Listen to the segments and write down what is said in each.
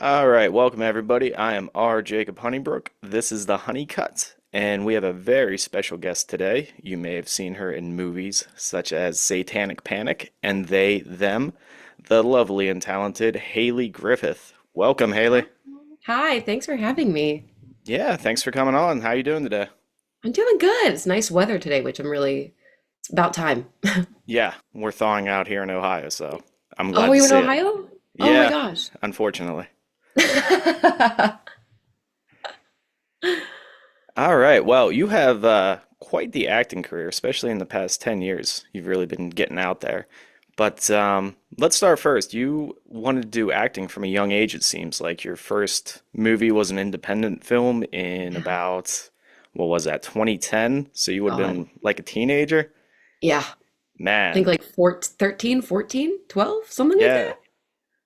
All right, welcome everybody. I am R. Jacob Honeybrook. This is the Honeycut, and we have a very special guest today. You may have seen her in movies such as Satanic Panic and They, Them, the lovely and talented Hayley Griffith. Welcome, Hayley. Hi, thanks for having me. Yeah, thanks for coming on. How you doing today? I'm doing good. It's nice weather today, which it's about time. Yeah, we're thawing out here in Ohio, so I'm Oh, glad to you in see it. Ohio? Oh my Yeah, gosh. unfortunately. All right. Well, you have quite the acting career, especially in the past 10 years. You've really been getting out there. But let's start first. You wanted to do acting from a young age, it seems like. Your first movie was an independent film in Yeah. about, what was that, 2010? So you would have God. been like a teenager? Yeah. I think Man, like 13, 14, 12, something like yeah. that.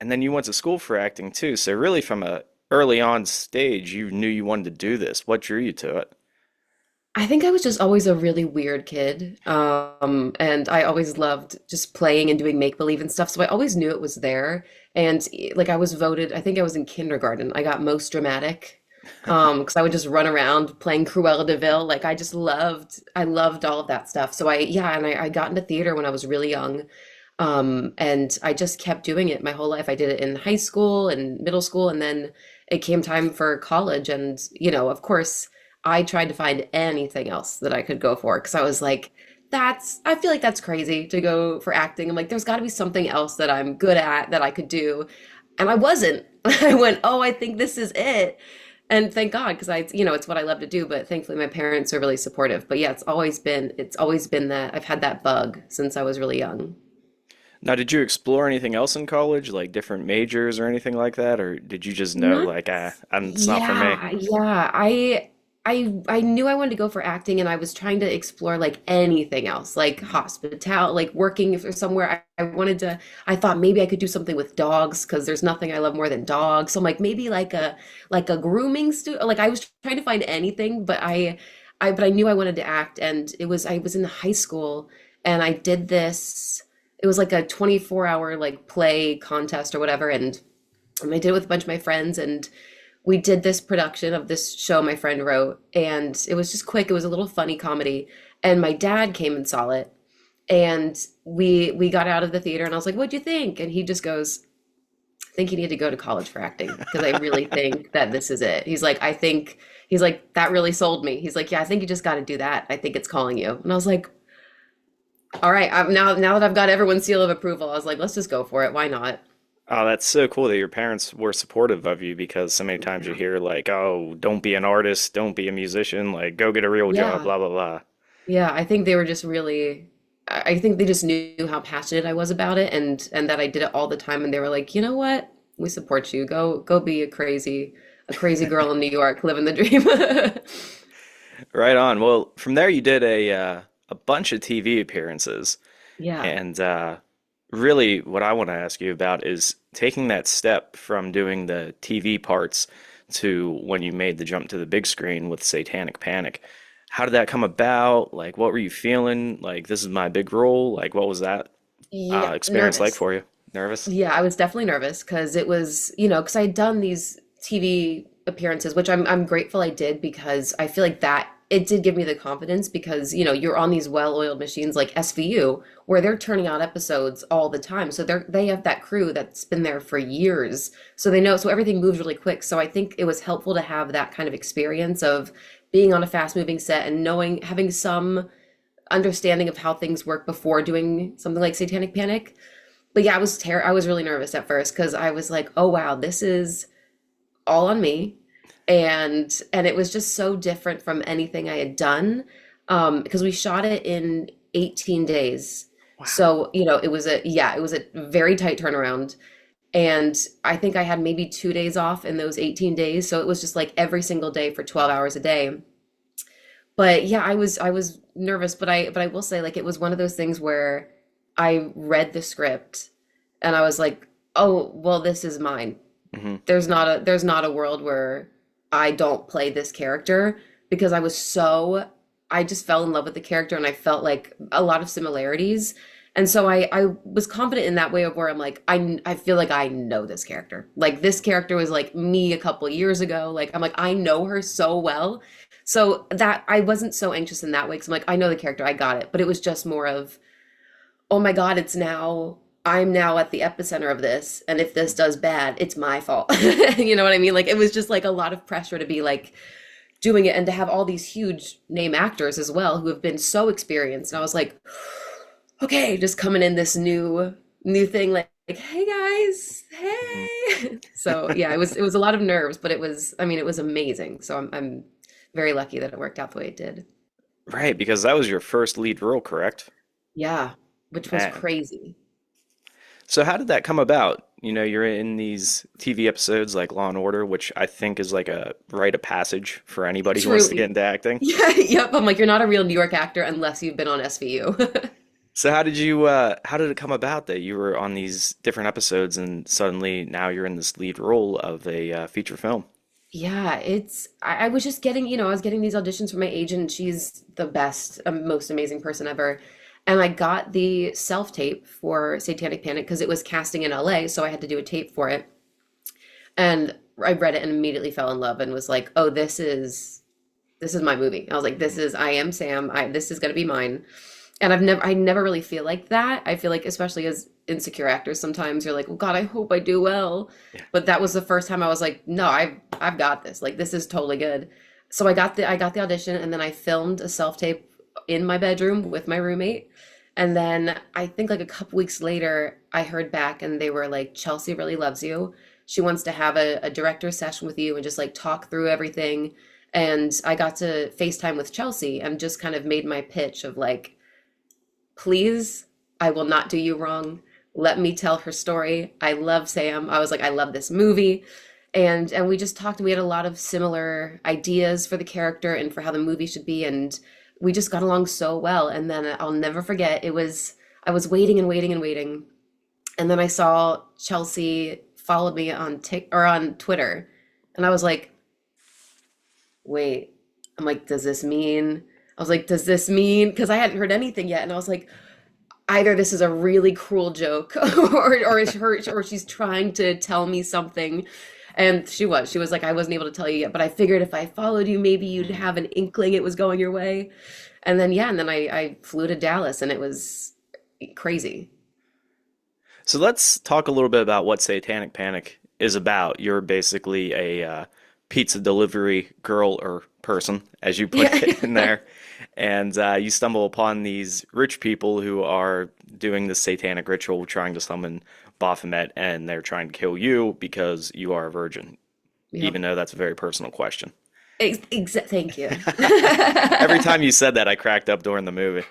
And then you went to school for acting too. So really from a early on stage, you knew you wanted to do this. What drew you to it? I think I was just always a really weird kid. And I always loved just playing and doing make believe and stuff. So I always knew it was there. And like I was voted, I think I was in kindergarten. I got most dramatic. Because I would just run around playing Cruella de Vil. Like I loved all of that stuff. So I got into theater when I was really young. And I just kept doing it my whole life. I did it in high school and middle school, and then it came time for college. And, of course, I tried to find anything else that I could go for because I was like, I feel like that's crazy to go for acting. I'm like, there's got to be something else that I'm good at that I could do. And I wasn't. I went, oh, I think this is it. And thank God, because it's what I love to do. But thankfully, my parents are really supportive. But yeah, it's always been that I've had that bug since I was really young. Now, did you explore anything else in college, like different majors or anything like that, or did you just know, Not, like, it's not for me? yeah. I knew I wanted to go for acting, and I was trying to explore like anything else, like Mhm. hospitality, like working for somewhere. I wanted to. I thought maybe I could do something with dogs because there's nothing I love more than dogs. So I'm like maybe like a grooming studio. Like I was trying to find anything, but I knew I wanted to act, and I was in high school, and I did this. It was like a 24-hour like play contest or whatever, and I did it with a bunch of my friends, and we did this production of this show my friend wrote, and it was just quick. It was a little funny comedy, and my dad came and saw it, and we got out of the theater, and I was like, "What'd you think?" And he just goes, "I think you need to go to college for acting because I really think that this is it." He's like, "That really sold me." He's like, "Yeah, I think you just got to do that. I think it's calling you." And I was like, "All right, now that I've got everyone's seal of approval, I was like, let's just go for it. Why not?" Oh, that's so cool that your parents were supportive of you because so many times you hear like, "Oh, don't be an artist, don't be a musician, like go get a real job, Yeah. blah blah blah." Yeah, I think they were just really I think they just knew how passionate I was about it, and that I did it all the time, and they were like, "You know what? We support you. Go be a crazy girl in New York living the dream." Right on. Well, from there you did a bunch of TV appearances, Yeah. and really what I want to ask you about is taking that step from doing the TV parts to when you made the jump to the big screen with Satanic Panic. How did that come about? Like, what were you feeling? Like, this is my big role. Like, what was that Yeah, experience like nervous. for you? Nervous? Yeah, I was definitely nervous because it was, because I had done these TV appearances, which I'm grateful I did because I feel like that it did give me the confidence because, you're on these well-oiled machines like SVU where they're turning out episodes all the time. So they have that crew that's been there for years. So they know, so everything moves really quick. So I think it was helpful to have that kind of experience of being on a fast-moving set and having some understanding of how things work before doing something like Satanic Panic. But yeah, I was really nervous at first because I was like, oh wow, this is all on me. And it was just so different from anything I had done. Because we shot it in 18 days. Wow. So, it was a very tight turnaround. And I think I had maybe 2 days off in those 18 days. So it was just like every single day for 12 hours a day. But yeah, I was nervous, but I will say like it was one of those things where I read the script and I was like, "Oh, well, this is mine. Hmm. There's not a world where I don't play this character because I just fell in love with the character and I felt like a lot of similarities. And so I was confident in that way of where I'm like, I feel like I know this character. Like this character was like me a couple years ago. Like I'm like, I know her so well. So that I wasn't so anxious in that way because I'm like, I know the character, I got it. But it was just more of, oh my God, I'm now at the epicenter of this. And if this does bad, it's my fault. You know what I mean? Like it was just like a lot of pressure to be like doing it and to have all these huge name actors as well who have been so experienced. And I was like, okay, just coming in this new thing like hey guys, Mhm. hey. So yeah, it was a lot of nerves, but it was, I mean, it was amazing. So I'm very lucky that it worked out the way it did. Right, because that was your first lead role, correct? Yeah, which was Man. crazy. So how did that come about? You know, you're in these TV episodes like Law and Order, which I think is like a rite of passage for anybody who wants to get Truly. into acting. Yeah, yep. I'm like, you're not a real New York actor unless you've been on SVU. So how did it come about that you were on these different episodes and suddenly now you're in this lead role of a feature film? Yeah, I was just getting, I was getting these auditions from my agent. She's the best, most amazing person ever. And I got the self tape for Satanic Panic because it was casting in LA, so I had to do a tape for it. And I read it and immediately fell in love and was like, "Oh, this is my movie." I was like, I am Sam. This is gonna be mine. And I never really feel like that. I feel like, especially as insecure actors, sometimes you're like, well, God, I hope I do well. Yeah. But that was the first time I was like, no, I've got this. Like, this is totally good. So I got the audition, and then I filmed a self tape in my bedroom with my roommate. And then I think like a couple weeks later, I heard back, and they were like, Chelsea really loves you. She wants to have a director session with you and just like talk through everything. And I got to FaceTime with Chelsea and just kind of made my pitch of like, please, I will not do you wrong. Let me tell her story. I love Sam. I was like, I love this movie. And we just talked, we had a lot of similar ideas for the character and for how the movie should be, and we just got along so well. And then I'll never forget, I was waiting and waiting and waiting. And then I saw Chelsea followed me on on Twitter. And I was like, wait. I'm like, does this mean? I was like, does this mean? Because I hadn't heard anything yet. And I was like, either this is a really cruel joke or is her or she's trying to tell me something. And she was like, I wasn't able to tell you yet, but I figured if I followed you, maybe you'd have an inkling it was going your way. And then yeah, and then I flew to Dallas and it was crazy. So let's talk a little bit about what Satanic Panic is about. You're basically a pizza delivery girl or person, as you put Yeah. it in there, and you stumble upon these rich people who are doing this satanic ritual, trying to summon Baphomet, and they're trying to kill you because you are a virgin, Yep. even though that's a very personal question. Thank you. Every time you said that, I cracked up during the movie.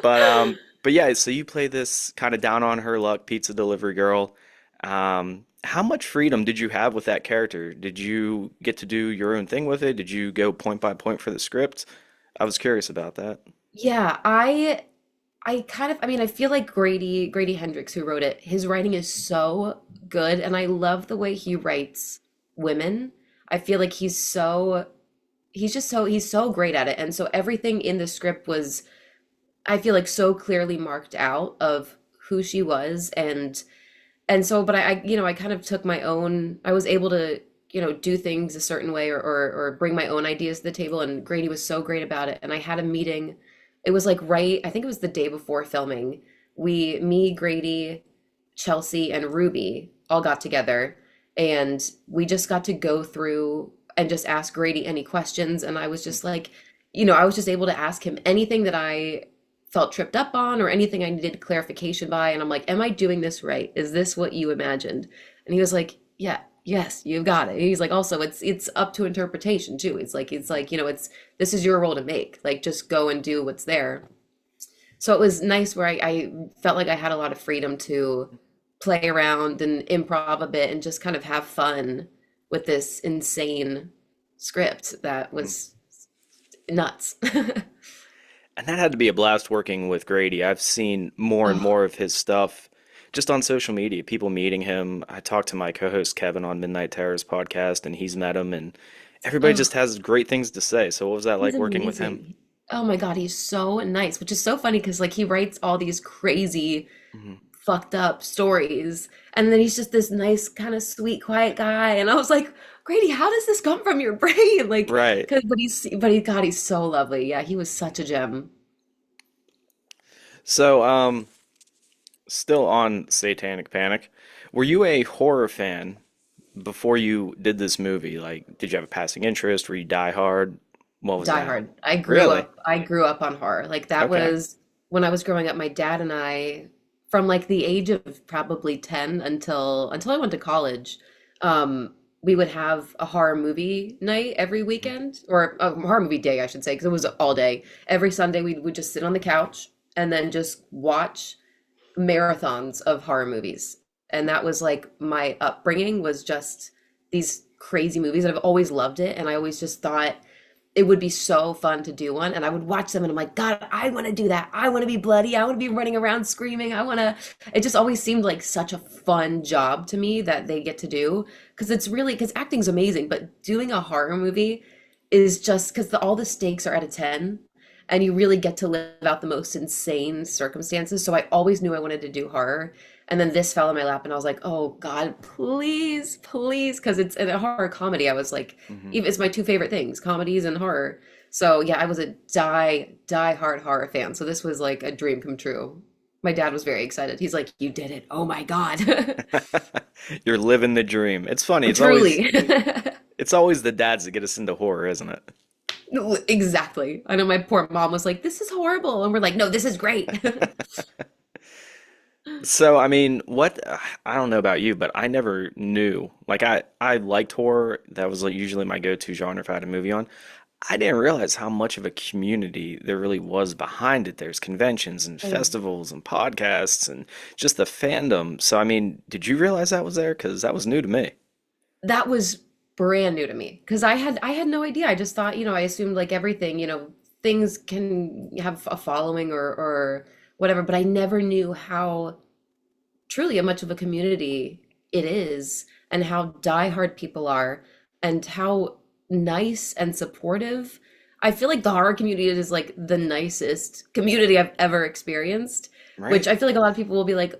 But yeah, so you play this kind of down on her luck pizza delivery girl. How much freedom did you have with that character? Did you get to do your own thing with it? Did you go point by point for the script? I was curious about that. Yeah, I kind of, I mean, I feel like Grady Hendrix, who wrote it, his writing is so good, and I love the way he writes women. I feel like he's so great at it. And so everything in the script was, I feel like, so clearly marked out of who she was. And so, but I kind of took my own, I was able to, do things a certain way or bring my own ideas to the table. And Grady was so great about it. And I had a meeting. It was like I think it was the day before filming. Me, Grady, Chelsea, and Ruby all got together and we just got to go through and just ask Grady any questions. And I was just like, I was just able to ask him anything that I felt tripped up on or anything I needed clarification by. And I'm like, am I doing this right? Is this what you imagined? And he was like, yeah, yes, you've got it. And he's like, also, it's up to interpretation too. It's like, this is your role to make. Like, just go and do what's there. So it was nice where I felt like I had a lot of freedom to play around and improv a bit and just kind of have fun with this insane script that was nuts. And that had to be a blast working with Grady. I've seen more and Oh, more of his stuff just on social media, people meeting him. I talked to my co-host Kevin on Midnight Terrors podcast, and he's met him, and everybody oh, just has great things to say. So what was that he's like working with him? amazing. Oh my God, he's so nice, which is so funny because like he writes all these crazy, Mhm. fucked up stories, and then he's just this nice, kind of sweet, quiet guy. And I was like, Grady, how does this come from your brain? Like, Right. because but he God, he's so lovely. Yeah, he was such a gem. So, still on Satanic Panic, were you a horror fan before you did this movie? Like, did you have a passing interest? Were you die hard? What was Die that? Hard. Really? I grew up on horror. Like that Okay. was when I was growing up, my dad and I, from like the age of probably 10 until I went to college, we would have a horror movie night every weekend, or a horror movie day, I should say, because it was all day. Every Sunday we would just sit on the couch and then just watch marathons of horror movies. And that was like my upbringing was just these crazy movies. And I've always loved it. And I always just thought it would be so fun to do one. And I would watch them and I'm like, God, I want to do that. I want to be bloody. I want to be running around screaming. I want to. It just always seemed like such a fun job to me that they get to do. Because it's really, because acting's amazing, but doing a horror movie is just because all the stakes are at a 10 and you really get to live out the most insane circumstances. So I always knew I wanted to do horror. And then this fell in my lap, and I was like, "Oh God, please, please!" Because it's a horror comedy. I was like, Hmm. even it's my two favorite things, comedies and horror. So yeah, I was a die hard horror fan. So this was like a dream come true. My dad was very excited. He's like, "You did it! Oh my God!" You're living the dream. It's funny. Truly, It's always the dads that get us into horror, isn't it? exactly. I know my poor mom was like, "This is horrible," and we're like, "No, this is great." So, I mean, I don't know about you, but I never knew. Like, I liked horror. That was like usually my go-to genre if I had a movie on. I didn't realize how much of a community there really was behind it. There's conventions and Oh. festivals and podcasts and just the fandom. So, I mean, did you realize that was there? Because that was new to me. That was brand new to me because I had no idea. I just thought, I assumed like everything, things can have a following or whatever, but I never knew how truly much of a community it is and how diehard people are and how nice and supportive. I feel like the horror community is like the nicest community I've ever experienced, which Right. I feel like a lot of people will be like,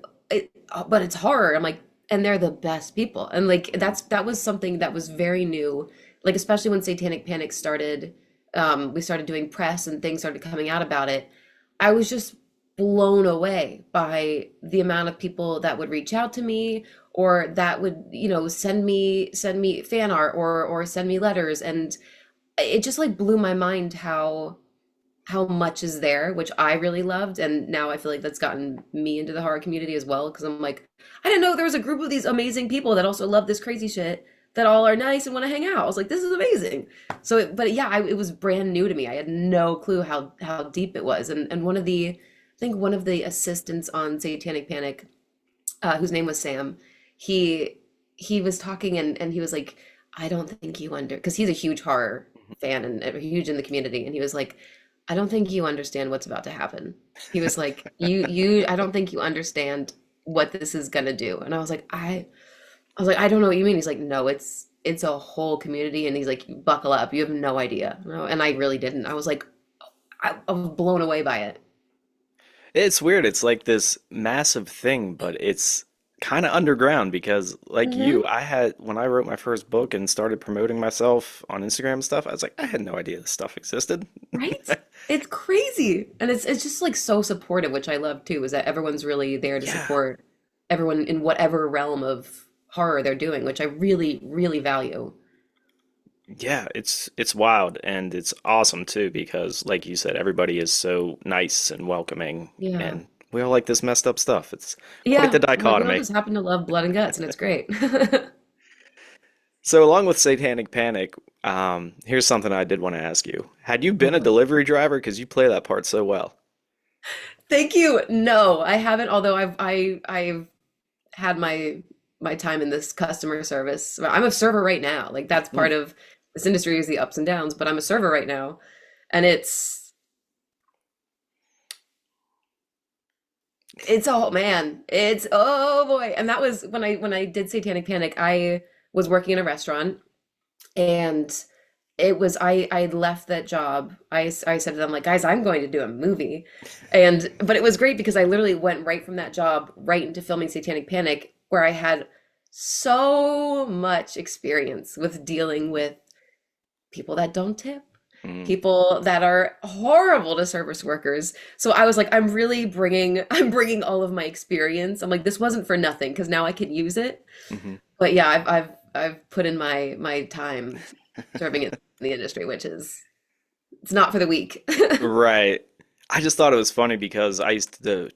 but it's horror. I'm like, and they're the best people. And like that was something that was very new, like especially when Satanic Panic started, we started doing press and things started coming out about it. I was just blown away by the amount of people that would reach out to me or that would, send me fan art or send me letters. And it just like blew my mind how much is there, which I really loved. And now I feel like that's gotten me into the horror community as well. Cause I'm like, I didn't know there was a group of these amazing people that also love this crazy shit that all are nice and want to hang out. I was like, this is amazing. So, but yeah, it was brand new to me. I had no clue how deep it was. And I think one of the assistants on Satanic Panic, whose name was Sam, he he was talking and he was like, I don't think you because he's a huge horror fan and huge in the community, and he was like, I don't think you understand what's about to happen. He was like, I don't think you understand what this is gonna do. And I was like, I don't know what you mean. He's like, no, it's a whole community, and he's like, buckle up, you have no idea. And I really didn't. I was like, I was blown away by it. It's weird. It's like this massive thing, but it's kind of underground because, like you, Hmm. when I wrote my first book and started promoting myself on Instagram and stuff, I was like, I had no idea this stuff existed. Right? It's crazy. And it's just like so supportive, which I love too, is that everyone's really there to Yeah. support everyone in whatever realm of horror they're doing, which I really, really value. Yeah, it's wild and it's awesome too because like you said, everybody is so nice and welcoming Yeah. and we all like this messed up stuff. It's quite Yeah. the I'm like, we all dichotomy. just happen to love blood and guts, and it's great. So along with Satanic Panic, here's something I did want to ask you. Had you been a Uh-huh. delivery driver? Because you play that part so well. Thank you. No, I haven't, although I've had my time in this customer service. I'm a server right now. Like that's Hmm. part of this industry is the ups and downs, but I'm a server right now. And it's oh man, it's oh boy. And that was when I did Satanic Panic, I was working in a restaurant and it was I left that job. I said to them like, guys, I'm going to do a movie. And but it was great because I literally went right from that job right into filming Satanic Panic, where I had so much experience with dealing with people that don't tip, Mm. people that are horrible to service workers. So I was like, I'm bringing all of my experience. I'm like, this wasn't for nothing because now I can use it. Hmm. But yeah, I've put in my time serving in the industry, which is it's not for the weak. Right. I just thought it was funny because I used to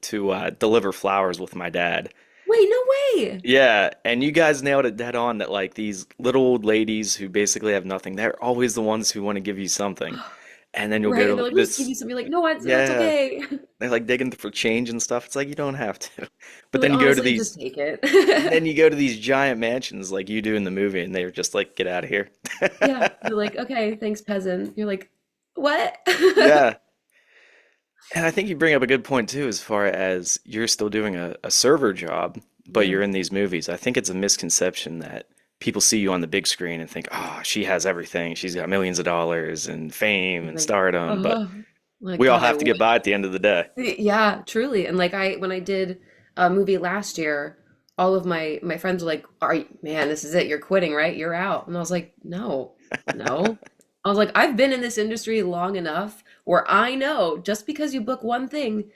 deliver flowers with my dad. Wait, no way. Yeah, and you guys nailed it dead on that like these little old ladies who basically have nothing, they're always the ones who want to give you something. And then you'll Right. And go they're to like, we'll just give this, you something. You're like, no, it's yeah, okay. they're like digging for change and stuff. It's like you don't have to. But You're like, then you go to honestly, just these, take it. then you go to these giant mansions like you do in the movie, and they're just like, get out of here. Yeah. You're like, okay, thanks, peasant. You're like, what? Yeah. And I think you bring up a good point too, as far as you're still doing a server job, but Yeah. you're in these movies. I think it's a misconception that people see you on the big screen and think, oh, she has everything. She's got millions of dollars and fame and Like, stardom, but oh my we all God, I have to get by wish. at the end of the day. Yeah, truly. And like when I did a movie last year, all of my friends were like, "Are you, man, this is it. You're quitting, right? You're out." And I was like, "No. No." I was like, "I've been in this industry long enough where I know just because you book one thing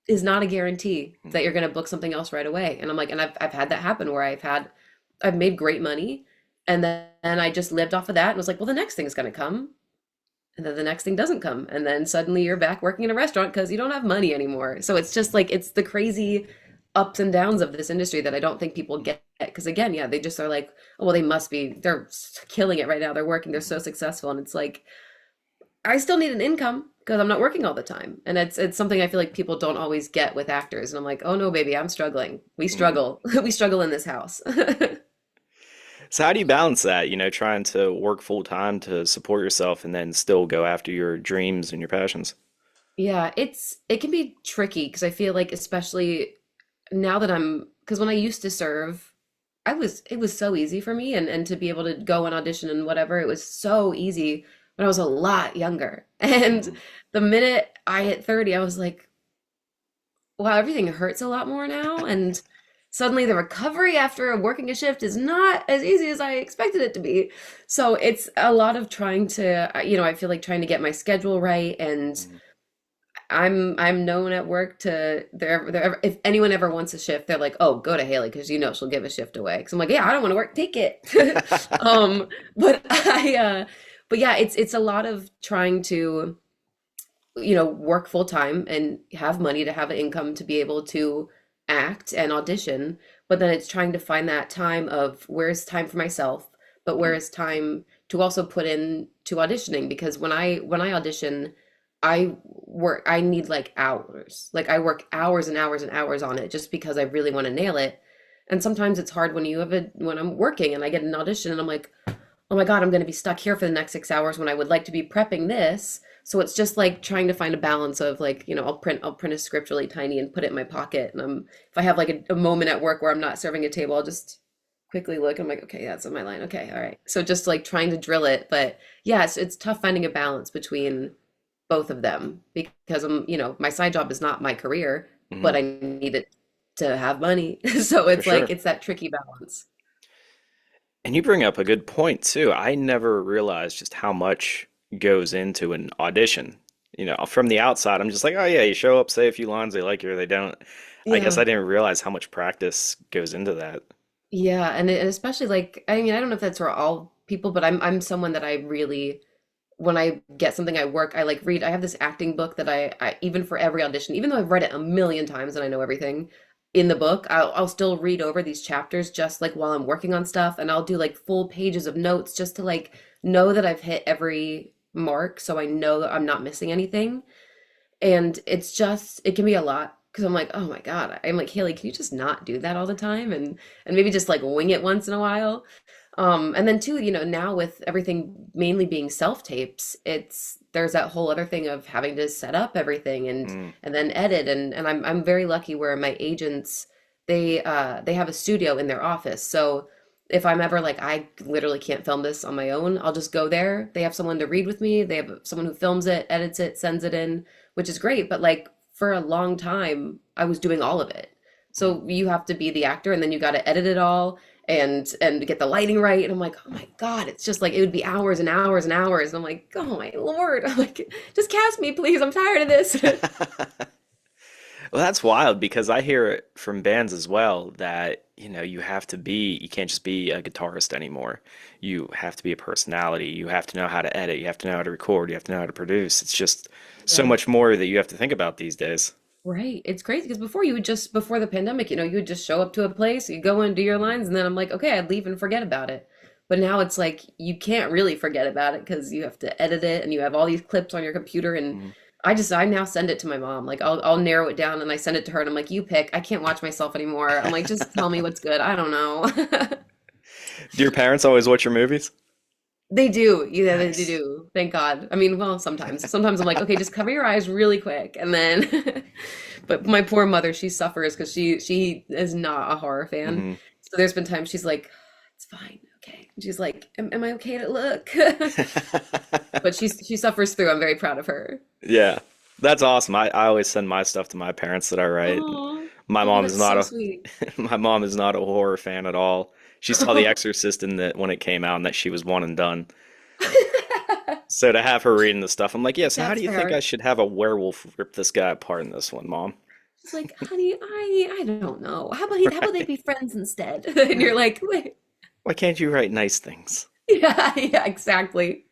is not a guarantee that you're going to book something else right away." And I'm like, and I've had that happen where I've made great money and then I just lived off of that and was like, "Well, the next thing is going to come." And then the next thing doesn't come. And then suddenly you're back working in a restaurant because you don't have money anymore. So it's just like, it's the crazy ups and downs of this industry that I don't think people get. Because again, yeah, they just are like, oh, well, they're killing it right now. They're working, they're so successful. And it's like, I still need an income because I'm not working all the time. And it's something I feel like people don't always get with actors. And I'm like, oh no, baby, I'm struggling. We Mhm. struggle. We struggle in this house. So how do you balance that, trying to work full time to support yourself and then still go after your dreams and your passions? Yeah, it can be tricky because I feel like especially now that because when I used to serve, it was so easy for me and to be able to go and audition and whatever, it was so easy when I was a lot younger. And Mhm. the minute I hit 30, I was like, wow, everything hurts a lot more now. And suddenly the recovery after working a shift is not as easy as I expected it to be. So it's a lot of trying to, I feel like trying to get my schedule right and Mhm. I'm known at work to if anyone ever wants a shift, they're like, "Oh, go to Haley because you know she'll give a shift away." Because I'm like, "Yeah, I don't want to work, take it." But but yeah, it's a lot of trying to work full time and have money to have an income to be able to act and audition. But then it's trying to find that time of where's time for myself, but where Mhm. is time to also put in to auditioning because when I audition. I need like hours. Like I work hours and hours and hours on it just because I really want to nail it. And sometimes it's hard when I'm working and I get an audition and I'm like, oh my God, I'm going to be stuck here for the next 6 hours when I would like to be prepping this. So it's just like trying to find a balance of like, I'll print a script really tiny and put it in my pocket. And if I have like a moment at work where I'm not serving a table, I'll just quickly look. I'm like, okay, that's on my line. Okay, all right. So just like trying to drill it. But yeah, it's tough finding a balance between both of them because my side job is not my career, but Mhm. I need it to have money. So For it's like sure. it's that tricky balance. And you bring up a good point too. I never realized just how much goes into an audition. From the outside, I'm just like, oh yeah, you show up, say a few lines, they like you or they don't. I guess Yeah. I didn't realize how much practice goes into that. Yeah, and especially like I mean, I don't know if that's for all people, but I'm someone that I really when I get something I work, I like read. I have this acting book that I even for every audition, even though I've read it a million times and I know everything in the book, I'll still read over these chapters just like while I'm working on stuff, and I'll do like full pages of notes just to like know that I've hit every mark, so I know that I'm not missing anything. And it can be a lot because I'm like, oh my God, I'm like, Haley, can you just not do that all the time and maybe just like wing it once in a while? And then too, now with everything mainly being self-tapes, there's that whole other thing of having to set up everything Mm. and then edit and I'm very lucky where my agents they have a studio in their office. So if I'm ever like, I literally can't film this on my own, I'll just go there. They have someone to read with me. They have someone who films it, edits it, sends it in, which is great. But like for a long time, I was doing all of it. Mhm. So you have to be the actor and then you got to edit it all and get the lighting right. And I'm like, oh my God, it's just like it would be hours and hours and hours. And I'm like, oh my Lord. I'm like, just cast me, please. I'm tired of this. Well, that's wild because I hear it from bands as well that, you can't just be a guitarist anymore. You have to be a personality. You have to know how to edit. You have to know how to record. You have to know how to produce. It's just so Yeah. much more that you have to think about these days. Right. It's crazy because before you would just, before the pandemic, you would just show up to a place, you go in, do your lines, and then I'm like, okay, I'd leave and forget about it. But now it's like you can't really forget about it because you have to edit it and you have all these clips on your computer. And Mhm. I now send it to my mom. Like I'll narrow it down and I send it to her and I'm like, you pick. I can't watch myself anymore. I'm like, just tell me what's good. I don't know. Do your parents always watch your movies? They do. Yeah, they Nice. do. Thank God. I mean, well, sometimes. Sometimes I'm like, okay, just cover your eyes really quick. And then but my poor mother, she suffers because she is not a horror fan. Hmm. So there's been times she's like, it's fine, okay. And she's like, am I okay to look? But she suffers through. I'm very proud of her. Yeah, that's awesome. I always send my stuff to my parents that I write. Oh, My oh, mom is that's not so a sweet. my mom is not a horror fan at all. She saw The Exorcist in that when it came out and that she was one and done. So to have her reading the stuff, I'm like, yeah, so how do That's you think I fair. should have a werewolf rip this guy apart in this one, Mom? She's like, honey, I don't know. How about they be friends instead? And you're like, wait, Why can't you write nice things? yeah, yeah, exactly.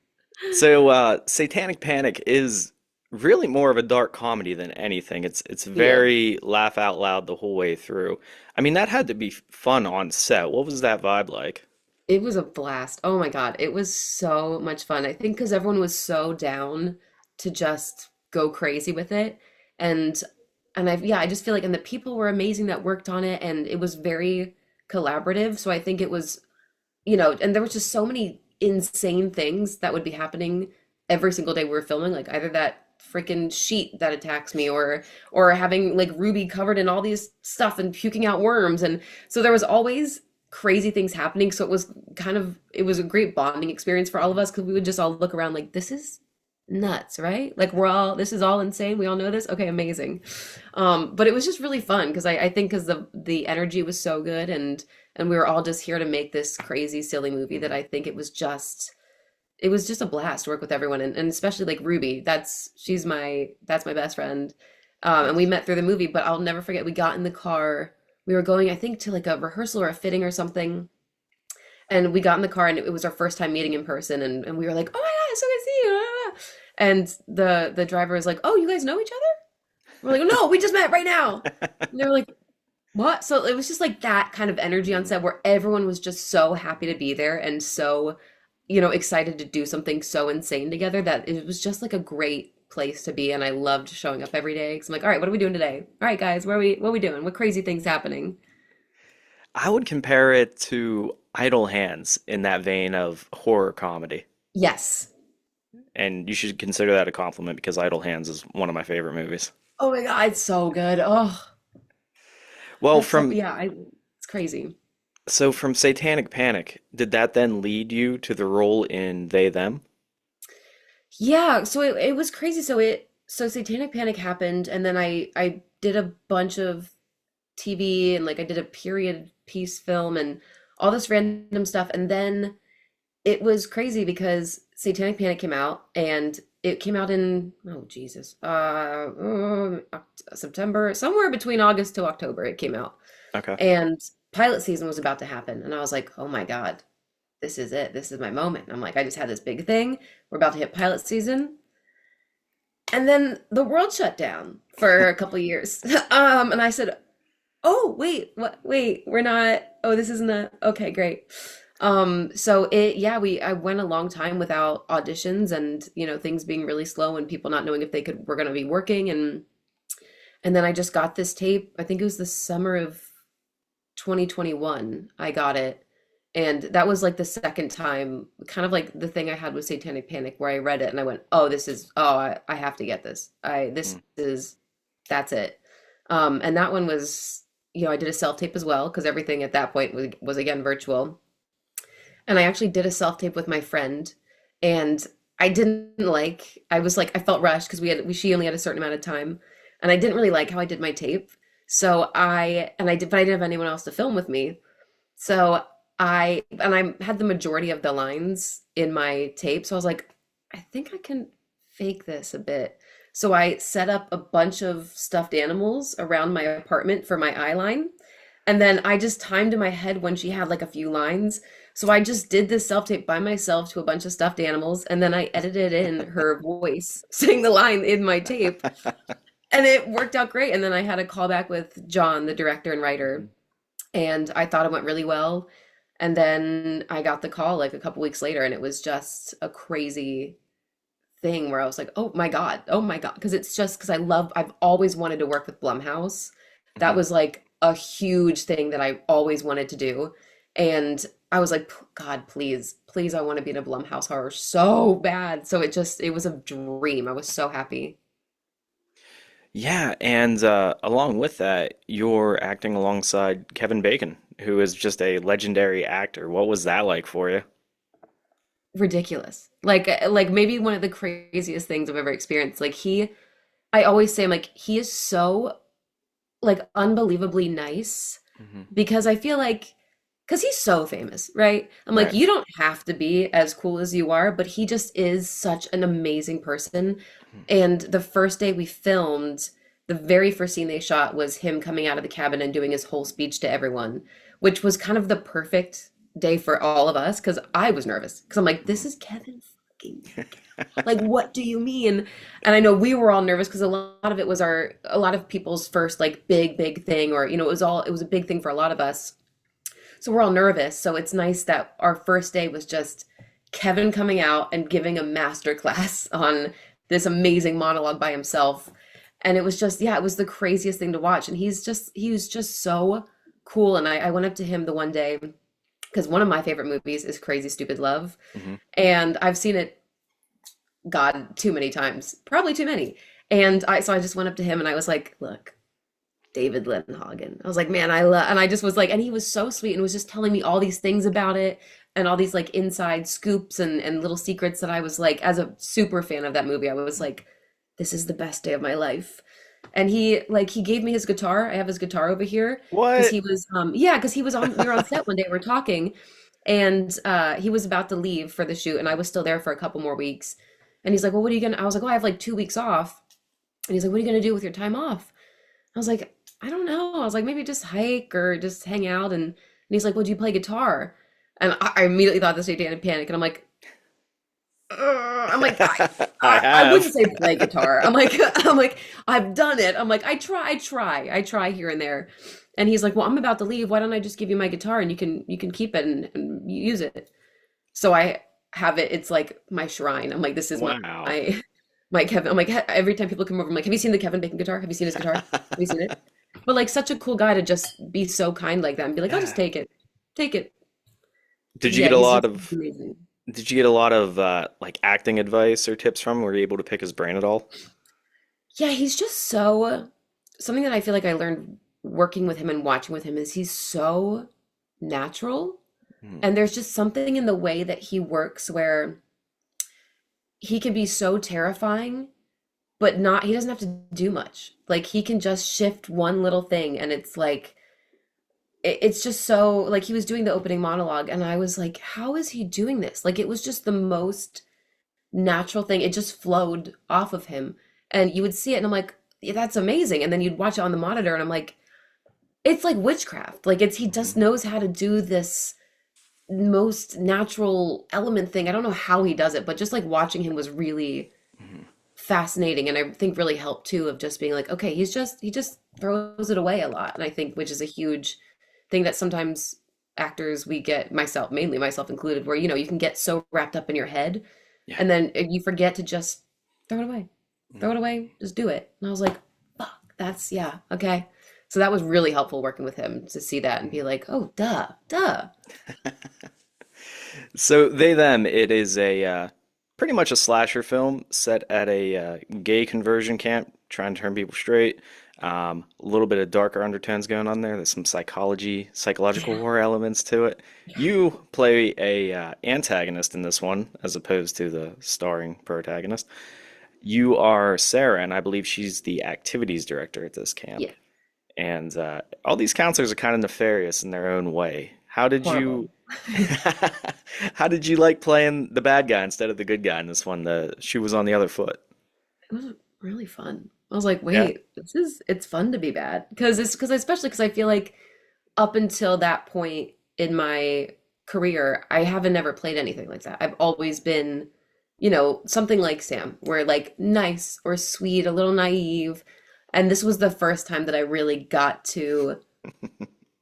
So Satanic Panic is really more of a dark comedy than anything. It's Yeah. very laugh out loud the whole way through. I mean, that had to be fun on set. What was that vibe like? It was a blast. Oh my God. It was so much fun. I think because everyone was so down to just go crazy with it. And yeah, I just feel like and the people were amazing that worked on it and it was very collaborative. So I think it was, and there was just so many insane things that would be happening every single day we were filming, like either that freaking sheet that attacks me or having like Ruby covered in all these stuff and puking out worms. And so there was always crazy things happening. So it was a great bonding experience for all of us because we would just all look around like, this is nuts, right? Like this is all insane. We all know this. Okay, amazing. But it was just really fun because I think because the energy was so good and we were all just here to make this crazy, silly movie that Mhm. I think it was just a blast to work with everyone and especially like Ruby. That's my best friend. And we Nice. met through the movie, but I'll never forget we got in the car. We were going, I think, to like a rehearsal or a fitting or something. And we got in the car and it was our first time meeting in person and we were like, oh my God, it's so good to see you. Ah. And the driver was like, oh, you guys know each other? We're like, no, we just met right now. And they were like, what? So it was just like that kind of energy on Mhm. set where everyone was just so happy to be there and so, excited to do something so insane together that it was just like a great place to be. And I loved showing up every day because I'm like, all right, what are we doing today? All right, guys, what are we doing? What crazy things happening? I would compare it to Idle Hands in that vein of horror comedy. Yes. And you should consider that a compliment because Idle Hands is one of my favorite movies. Oh my God, it's so good. Oh, Well, that's so, from yeah, it's crazy. from Satanic Panic, did that then lead you to the role in They Them? Yeah, so it was crazy. So Satanic Panic happened, and then I did a bunch of TV and like I did a period piece film and all this random stuff, and then it was crazy because Satanic Panic came out, and it came out in oh Jesus, September, somewhere between August to October, it came out, Okay. and pilot season was about to happen, and I was like, oh my God, this is it. This is my moment. I'm like, I just had this big thing. We're about to hit pilot season. And then the world shut down for a couple of years. And I said, "Oh, wait, what? Wait, we're not. Oh, this isn't a. Okay, great." So yeah, I went a long time without auditions and, things being really slow and people not knowing if were going to be working. And then I just got this tape. I think it was the summer of 2021. I got it. And that was like the second time, kind of like the thing I had with Satanic Panic, where I read it and I went, "Oh, I have to get this. Mm. That's it." And that one was, I did a self tape as well because everything at that point was again virtual. And I actually did a self-tape with my friend, and I was like, I felt rushed because she only had a certain amount of time, and I didn't really like how I did my tape. So but I didn't have anyone else to film with me. So I had the majority of the lines in my tape. So I was like, I think I can fake this a bit. So I set up a bunch of stuffed animals around my apartment for my eye line. And then I just timed in my head when she had like a few lines. So I just did this self-tape by myself to a bunch of stuffed animals, and then I edited in her voice saying the line in my tape, and it worked out great. And then I had a call back with John, the director and writer, and I thought it went really well. And then I got the call like a couple weeks later, and it was just a crazy thing where I was like, oh my God. Because it's just because I've always wanted to work with Blumhouse. That Mhm. was like a huge thing that I always wanted to do. And I was like, God, please, please, I want to be in a Blumhouse horror so bad. So it was a dream. I was so happy. Yeah, and along with that, you're acting alongside Kevin Bacon, who is just a legendary actor. What was that like for you? Ridiculous. Like maybe one of the craziest things I've ever experienced. I always say, I'm like, he is so like unbelievably nice Hmm. because I feel like because he's so famous, right? I'm like, Right. you don't have to be as cool as you are, but he just is such an amazing person. Mhm. And the first day we filmed, the very first scene they shot was him coming out of the cabin and doing his whole speech to everyone, which was kind of the perfect day for all of us because I was nervous because I'm like, this is Kevin fucking like, what do you mean? And I know we were all nervous because a lot of people's first like big thing, or it was a big thing for a lot of us. So we're all nervous. So it's nice that our first day was just Kevin coming out and giving a master class on this amazing monologue by himself. And it was just, yeah, it was the craziest thing to watch. And he was just so cool. And I went up to him the one day because one of my favorite movies is Crazy Stupid Love. Hmm. And I've seen it, God, too many times, probably too many. So I just went up to him and I was like, look, David Lindenhagen. I was like, man, and I just was like, and he was so sweet and was just telling me all these things about it and all these like inside scoops and little secrets that I was like, as a super fan of that movie, I was like, this is the best day of my life. And he gave me his guitar. I have his guitar over here because What? because he was on we were on set one day, we were talking, and he was about to leave for the shoot and I was still there for a couple more weeks. And he's like, well, what are you gonna I was like, oh, I have like 2 weeks off. And he's like, what are you gonna do with your time off? I was like, I don't know. I was like, maybe just hike or just hang out. And he's like, well, do you play guitar? And I immediately thought the Satanic Panic. And I'm like, I'm like, I I wouldn't have. say play guitar. I'm like, I'm like, I've done it. I'm like, I try here and there. And he's like, well, I'm about to leave. Why don't I just give you my guitar and you can keep it and use it. So I have it. It's like my shrine. I'm like, this is Wow. my Kevin. I'm like, every time people come over, I'm like, have you seen the Kevin Bacon guitar? Have you seen his guitar? Have you seen it? But like such a cool guy to just be so kind like that and be like, I'll just Yeah. take it. Take it. Did you Yeah, get a he's lot just of amazing. did you get a lot of like acting advice or tips from him? Were you able to pick his brain at all? Yeah, he's just so something that I feel like I learned working with him and watching with him is he's so natural. Mhm. And there's just something in the way that he works where he can be so terrifying, but not, he doesn't have to do much. Like he can just shift one little thing and it's like it's just so like he was doing the opening monologue and I was like, how is he doing this? Like it was just the most natural thing. It just flowed off of him. And you would see it and I'm like, yeah, that's amazing. And then you'd watch it on the monitor and I'm like, it's like witchcraft. Like he just Mhm. knows how to do this most natural element thing. I don't know how he does it, but just like watching him was really Mhm. fascinating and I think really helped too of just being like, okay, he just throws it away a lot. And I think which is a huge thing that sometimes actors we get myself, mainly myself included, where you can get so wrapped up in your head Yeah. and then you forget to just throw it away. Throw Mhm. it away, just do it. And I was like, fuck, that's yeah, okay. So that was really helpful working with him to see that and be like, oh, duh. So They Them, it is a pretty much a slasher film set at a gay conversion camp, trying to turn people straight. A little bit of darker undertones going on there. There's some psychological Yeah. horror elements to it. You play a antagonist in this one, as opposed to the starring protagonist. You are Sarah, and I believe she's the activities director at this camp. Yeah. And all these counselors are kind of nefarious in their own way. How did Horrible. you, how did you like playing the bad guy instead of the good guy in this one? The shoe was on the other foot. It was really fun. I was like, Yeah. wait, it's fun to be bad. Because especially because I feel like up until that point in my career, I haven't never played anything like that. I've always been, something like Sam, where like nice or sweet, a little naive. And this was the first time that I really got to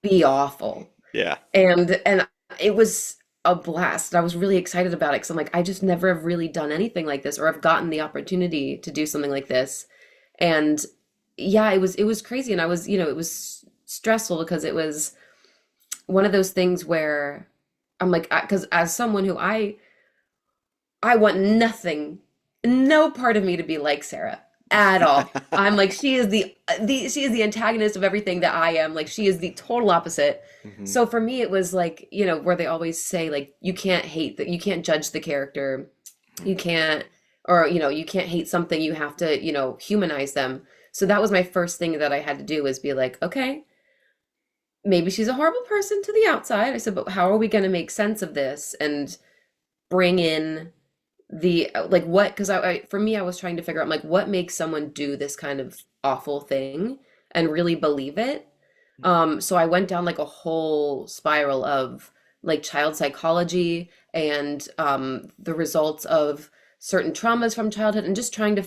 be awful. Yeah. And it was a blast. I was really excited about it because I'm like, I just never have really done anything like this, or I've gotten the opportunity to do something like this. And yeah, it was crazy. And I was, it was stressful because it was one of those things where I'm like, because as someone who I want nothing, no part of me to be like Sarah at all. I'm like, she is she is the antagonist of everything that I am. Like she is the total opposite. Hmm. So for me, it was like, where they always say like you can't hate that, you can't judge the character, you can't, or you can't hate something, you have to, humanize them. So that was my first thing that I had to do was be like, okay, maybe she's a horrible person to the outside. I said, but how are we going to make sense of this and bring in the like what because for me I was trying to figure out like what makes someone do this kind of awful thing and really believe it. So I went down like a whole spiral of like child psychology and the results of certain traumas from childhood and just trying to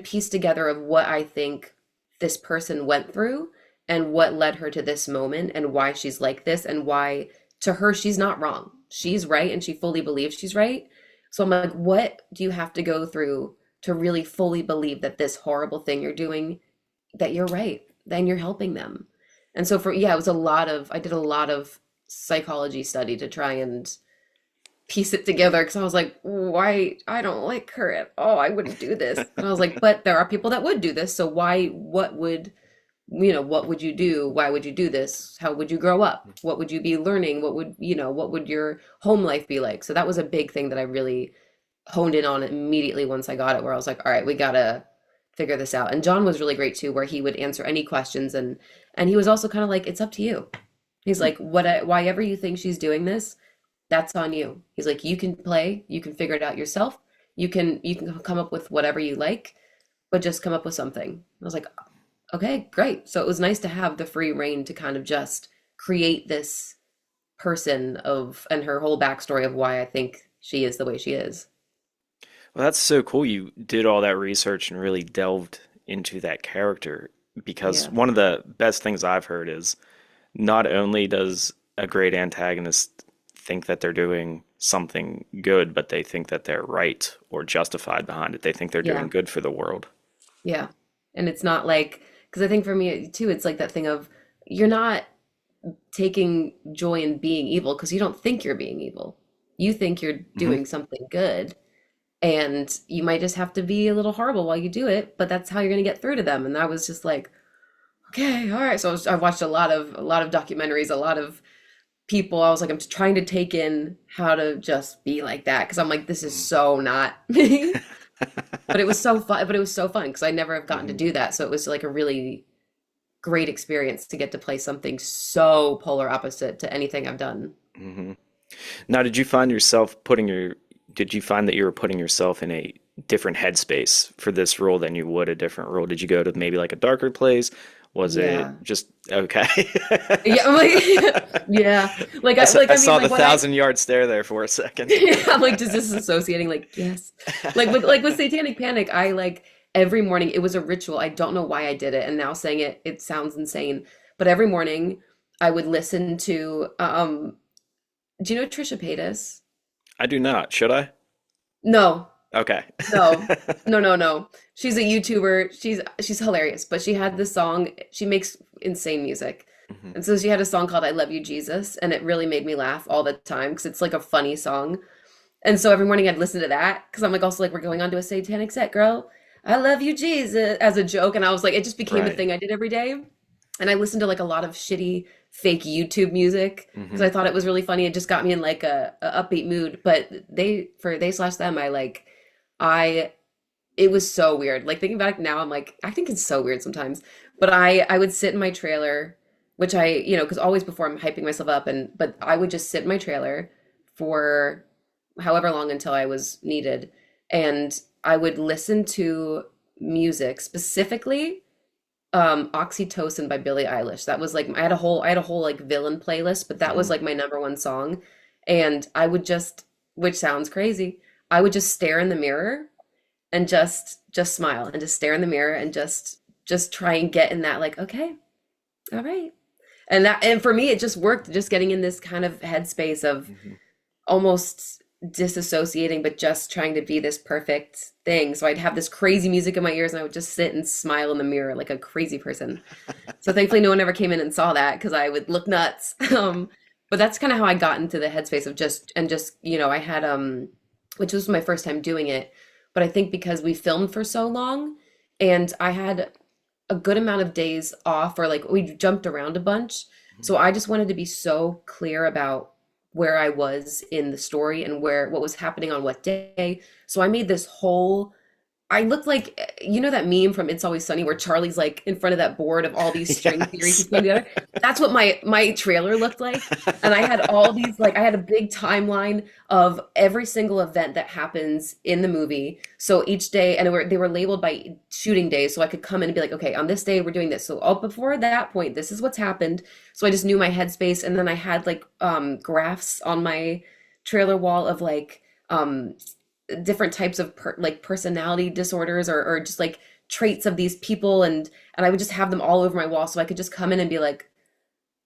piece together of what I think this person went through and what led her to this moment and why she's like this and why to her she's not wrong. She's right and she fully believes she's right. So I'm like, what do you have to go through to really fully believe that this horrible thing you're doing, that you're right, then you're helping them. And so it was I did a lot of psychology study to try and piece it together because I was like, why I don't like her at all. I wouldn't do this. And I was like, but there are people that would do this. So what would you do? Why would you do this? How would you grow up? What would you be learning? What would your home life be like? So that was a big thing that I really honed in on immediately once I got it, where I was like, all right, we gotta figure this out. And John was really great too, where he would answer any questions and he was also kind of like, it's up to you. He's like, why ever you think she's doing this, that's on you. He's like, you can play, you can figure it out yourself. You can come up with whatever you like, but just come up with something. I was like, okay, great. So it was nice to have the free reign to kind of just create this person of and her whole backstory of why I think she is the way she is. Well, that's so cool. You did all that research and really delved into that character because Yeah. one of the best things I've heard is not only does a great antagonist think that they're doing something good, but they think that they're right or justified behind it. They think they're doing Yeah. good for the world. Yeah. And it's not like, because I think for me too, it's like that thing of you're not taking joy in being evil because you don't think you're being evil. You think you're Hmm. doing something good. And you might just have to be a little horrible while you do it, but that's how you're going to get through to them. And I was just like, okay, all right. So I watched a lot of documentaries, a lot of people. I was like, I'm just trying to take in how to just be like that because I'm like, this is so not me. But it was so fun. But it was so fun because I never have gotten to Hmm. do that. So it was like a really great experience to get to play something so polar opposite to anything I've done. Hmm. Now, did you find that you were putting yourself in a different headspace for this role than you would a different role? Did you go to maybe like a darker place? Was it Yeah. just okay? Yeah, I'm like yeah. I I mean saw the like when I 1,000 yard stare there for a second. yeah, I'm like just disassociating like yes. Like with Satanic Panic, I like every morning it was a ritual. I don't know why I did it and now saying it sounds insane. But every morning I would listen to do you know Trisha Paytas? I do not. Should I? No. Okay. No, no, no, no. She's a YouTuber. She's hilarious, but she had this song. She makes insane music. Hmm. And so she had a song called I Love You, Jesus, and it really made me laugh all the time because it's like a funny song. And so every morning I'd listen to that because I'm like also like we're going on to a satanic set, girl. I love you, Jesus, as a joke. And I was like, it just became a Right. thing I did every day. And I listened to like a lot of shitty fake YouTube music because Hmm. I thought it was really funny. It just got me in like a upbeat mood. But they slash them, I it was so weird. Like thinking back now, I'm like, I think it's so weird sometimes. But I would sit in my trailer, which because always before I'm hyping myself up, but I would just sit in my trailer for however long until I was needed, and I would listen to music, specifically Oxytocin by Billie Eilish. That was like I had a whole like villain playlist, but that was Hmm. like my number one song. And I would just, which sounds crazy, I would just stare in the mirror and just smile and just stare in the mirror and just try and get in that like, okay, all right. And for me it just worked, just getting in this kind of headspace of Hmm. almost disassociating, but just trying to be this perfect thing. So I'd have this crazy music in my ears and I would just sit and smile in the mirror like a crazy person. So thankfully no one ever came in and saw that because I would look nuts. But that's kind of how I got into the headspace of I had which was my first time doing it, but I think because we filmed for so long and I had a good amount of days off, or like we jumped around a bunch. So I just wanted to be so clear about where I was in the story and what was happening on what day. So I made this whole I looked like that meme from It's Always Sunny where Charlie's like in front of that board of all these string theories he's Yes. putting together. That's what my trailer looked like. And I had all these like I had a big timeline of every single event that happens in the movie. So each day, and they were labeled by shooting days, so I could come in and be like, okay, on this day we're doing this. So before that point, this is what's happened. So I just knew my headspace, and then I had like graphs on my trailer wall of like different types of like personality disorders, or just like traits of these people, and I would just have them all over my wall so I could just come in and be like,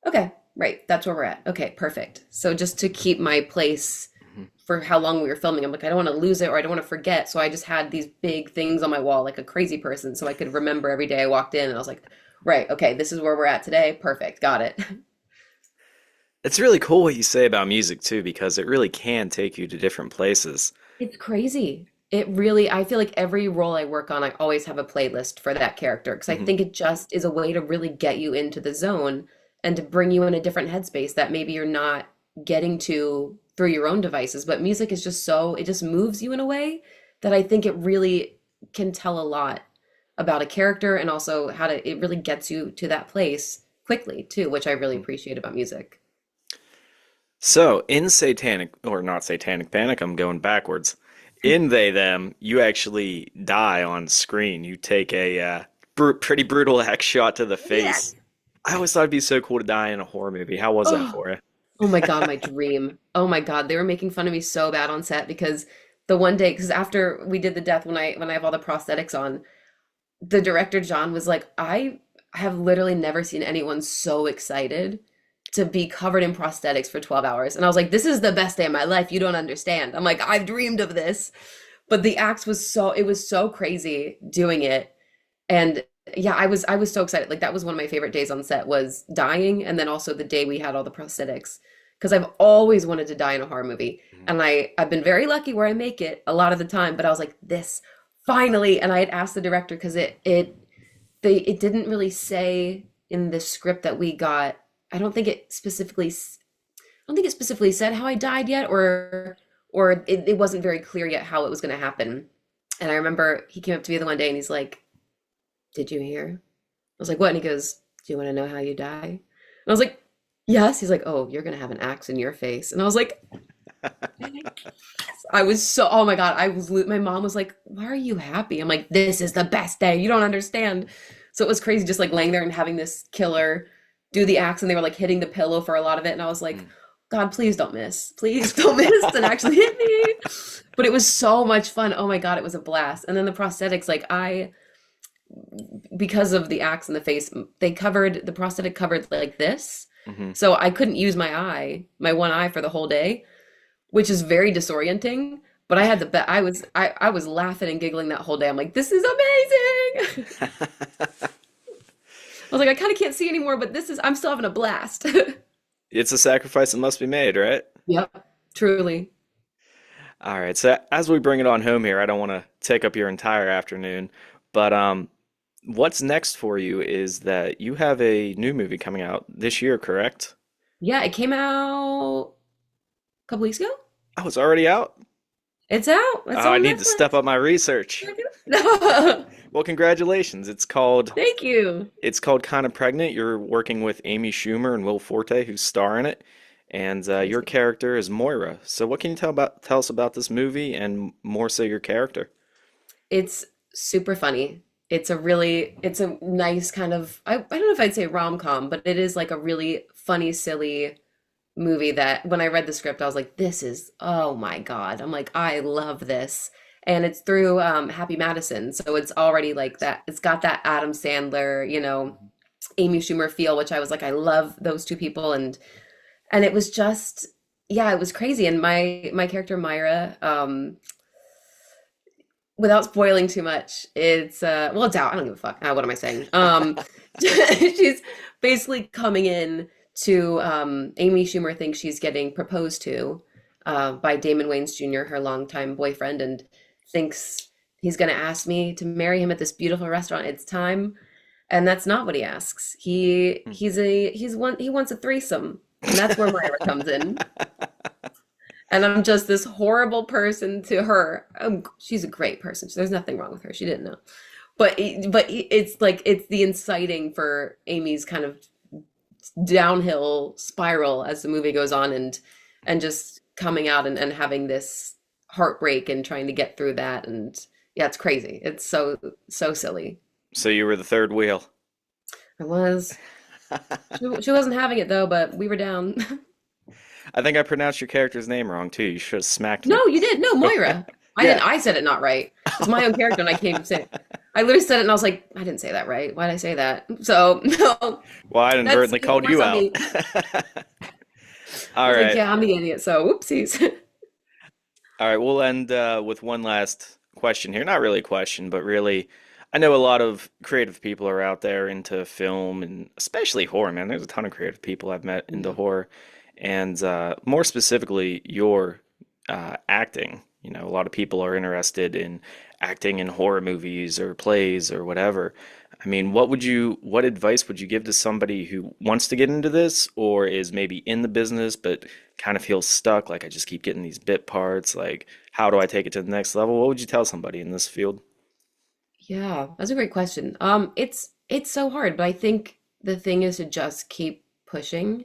okay, right, that's where we're at. Okay, perfect. So just to keep my place Mhm. for how long we were filming, I'm like, I don't want to lose it or I don't want to forget. So I just had these big things on my wall like a crazy person so I could remember every day I walked in and I was like, right, okay, this is where we're at today. Perfect. Got it. It's really cool what you say about music too, because it really can take you to different places. It's crazy. It really, I feel like every role I work on, I always have a playlist for that character because I Hmm. think it just is a way to really get you into the zone and to bring you in a different headspace that maybe you're not getting to through your own devices. But music is just it just moves you in a way that I think it really can tell a lot about a character, and also it really gets you to that place quickly too, which I really appreciate about music. So, in Satanic, or not Satanic Panic, I'm going backwards. In They Them, you actually die on screen. You take a pretty brutal hex shot to the face. Yes. I always thought it'd be so cool to die in a horror movie. How was that Oh, for you? oh my God, my dream. Oh my God, they were making fun of me so bad on set because the one day, because after we did the death, when I have all the prosthetics on, the director John was like, I have literally never seen anyone so excited to be covered in prosthetics for 12 hours. And I was like, this is the best day of my life. You don't understand. I'm like, I've dreamed of this. But the act it was so crazy doing it. And yeah, I was so excited. Like that was one of my favorite days on set, was dying, and then also the day we had all the prosthetics. Because I've always wanted to die in a horror movie. Mhm. And I've been very lucky where I make it a lot of the time, but I was like, this finally. And I had asked the director because it didn't really say in the script that we got. I don't think it specifically I don't think it specifically said how I died yet, or it wasn't very clear yet how it was going to happen. And I remember he came up to me the one day and he's like, did you hear? I was like, what? And he goes, do you want to know how you die? And I was like, yes. He's like, oh, you're gonna have an axe in your face. And I was like, I was so, oh my God, my mom was like, why are you happy? I'm like, this is the best day. You don't understand. So it was crazy just like laying there and having this killer do the axe, and they were like hitting the pillow for a lot of it. And I was like, Mm. God, please don't miss. Please don't miss and actually hit me. But it was so much fun. Oh my God, it was a blast. And then the prosthetics, like because of the axe in the face, the prosthetic covered like this. Mhm. So I couldn't use my one eye for the whole day, which is very disorienting. But I had the best. I was laughing and giggling that whole day. I'm like, this is amazing. I was like, I kind of can't see anymore, but I'm still having a blast. It's a sacrifice that must be made, right? Yep, truly. All right. So as we bring it on home here, I don't want to take up your entire afternoon, but what's next for you is that you have a new movie coming out this year, correct? Yeah, it came out a couple weeks ago. Oh, it's already out? It's out. It's Oh, I on need to step Netflix. up my research. No, Well, congratulations. thank you. It's called Kind of Pregnant. You're working with Amy Schumer and Will Forte, who star in it, and your Crazy. character is Moira. So, what can you tell us about this movie, and more so your character? It's super funny. It's a nice kind of, I don't know if I'd say rom-com, but it is like a really funny, silly movie that when I read the script, I was like, this is, oh my God. I'm like, I love this. And it's through Happy Madison. So it's already like that. It's got that Adam Sandler, Amy Schumer feel, which I was like, I love those two people. And it was just, yeah, it was crazy. And my character Myra, without spoiling too much, it's well, it's out. I don't give a fuck. What am I saying? She's basically coming in to Amy Schumer thinks she's getting proposed to by Damon Wayans Jr., her longtime boyfriend, and thinks he's gonna ask me to marry him at this beautiful restaurant. It's time. And that's not what he asks. He wants a threesome. And that's where Myra comes in. And I'm just this horrible person to her. She's a great person. There's nothing wrong with her. She didn't know. It's like it's the inciting for Amy's kind of downhill spiral as the movie goes on and just coming out and having this heartbreak and trying to get through that. And yeah, it's crazy. It's so silly. So, you were the third wheel. I was. She wasn't having it though, but we were down. I think I pronounced your character's name wrong too. You should have smacked me. No, you did. No, Moira. I Yeah. didn't. I said it not right. It's my own character, and I can't even say it. I literally said it, and I was like, I didn't say that right. Why did I say that? So no, Well, I that's inadvertently called worse you on out. me. I All was like, right. yeah, I'm the idiot. So whoopsies. All right. We'll end with one last question here. Not really a question, but really, I know a lot of creative people are out there into film and especially horror, man. There's a ton of creative people I've met into Yeah. horror. And more specifically, your acting. You know, a lot of people are interested in acting in horror movies or plays or whatever. I mean, what advice would you give to somebody who wants to get into this or is maybe in the business but kind of feels stuck? Like, I just keep getting these bit parts. Like, how do I take it to the next level? What would you tell somebody in this field? Yeah, that's a great question. It's so hard, but I think the thing is to just keep pushing.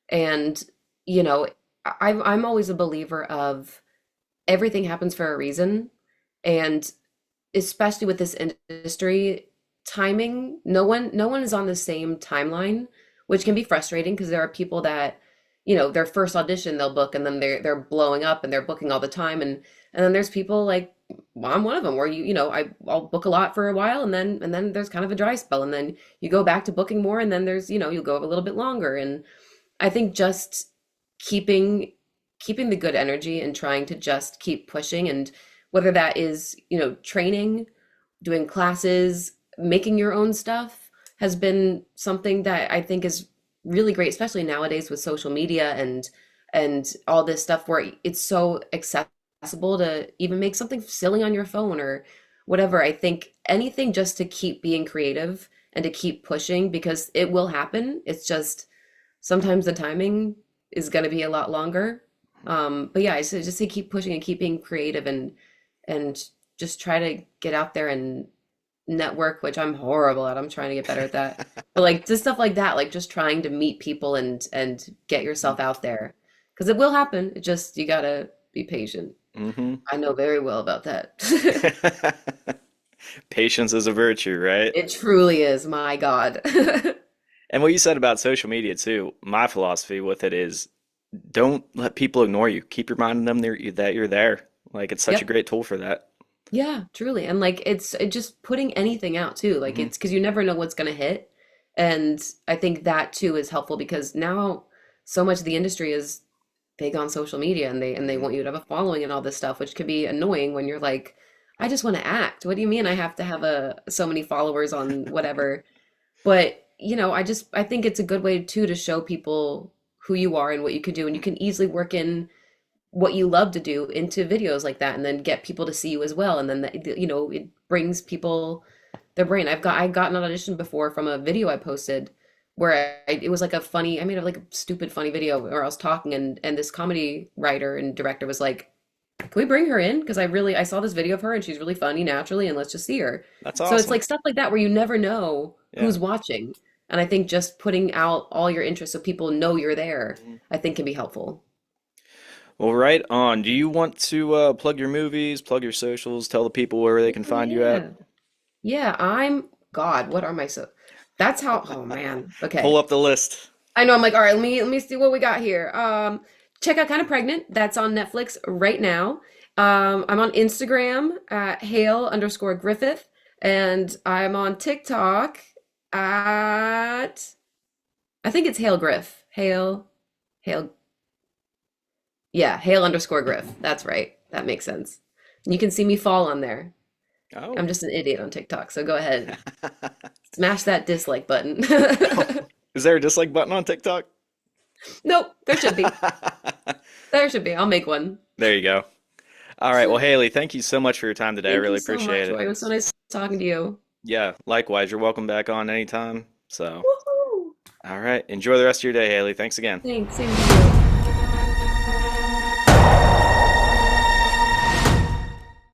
And you know, I'm always a believer of everything happens for a reason. And especially with this industry, timing, no one is on the same timeline, which can be frustrating because there are people that, their first audition they'll book and then they're blowing up and they're booking all the time and then there's people like well, I'm one of them where I'll book a lot for a while and then there's kind of a dry spell and then you go back to booking more and then there's you'll go a little bit longer and I think just keeping keeping the good energy and trying to just keep pushing and whether that is, training, doing classes, making your own stuff has been something that I think is really great, especially nowadays with social media and all this stuff where it's so accessible to even make something silly on your phone or whatever. I think anything just to keep being creative and to keep pushing because it will happen. It's just sometimes the timing is going to be a lot longer. But yeah, I just say keep pushing and keep being creative and just try to get out there and network, which I'm horrible at. I'm trying to get better at that. But like just stuff like that, like just trying to meet people and get yourself out there because it will happen. It just you gotta be patient. Hmm. I know very well about that. Patience is a virtue, right? It truly is, my God. And what you said about social media too, my philosophy with it is don't let people ignore you. Keep reminding them that you're there. Like, it's such a Yep. great tool for that. Yeah, truly. And like it just putting anything out too. Like Hmm. it's because you never know what's gonna hit. And I think that too is helpful because now so much of the industry is big on social media and they Hmm. want you to have a following and all this stuff, which can be annoying when you're like, I just want to act. What do you mean I have to have a so many followers on whatever? But I think it's a good way too to show people who you are and what you can do. And you can easily work in what you love to do into videos like that and then get people to see you as well. And then, it brings people their brain. I got an audition before from a video I posted where it was like I made a like a stupid funny video where I was talking and this comedy writer and director was like, can we bring her in? Because I saw this video of her and she's really funny naturally and let's just see her. That's So it's awesome. like stuff like that where you never know Yeah. who's watching. And I think just putting out all your interests so people know you're there, Mhm. I think can be helpful. Well, right on. Do you want to plug your movies, plug your socials, tell the people where they can find you at? Yeah. Yeah, God, what are my so that's how oh man. Pull Okay. up the list. I know I'm like, all right, let me see what we got here. Check out Kind of Pregnant. That's on Netflix right now. I'm on Instagram at Hale_Griffith, and I'm on TikTok at I think it's Hale Griff. Hale, yeah, Hale_Griff. That's right. That makes sense. And you can see me fall on there. Oh. I'm just an idiot on TikTok, so go ahead. Smash that dislike button. Is there a dislike button on TikTok? Nope, there should be. There should be. I'll make one. There you go. All right. Well, Haley, thank you so much for your time today. I Thank you really so much, appreciate it. Joy. It was so nice talking to you. Yeah, likewise. You're welcome back on anytime. So, Woohoo! all right. Enjoy the rest of your day, Haley. Thanks again. Thanks. Same to you.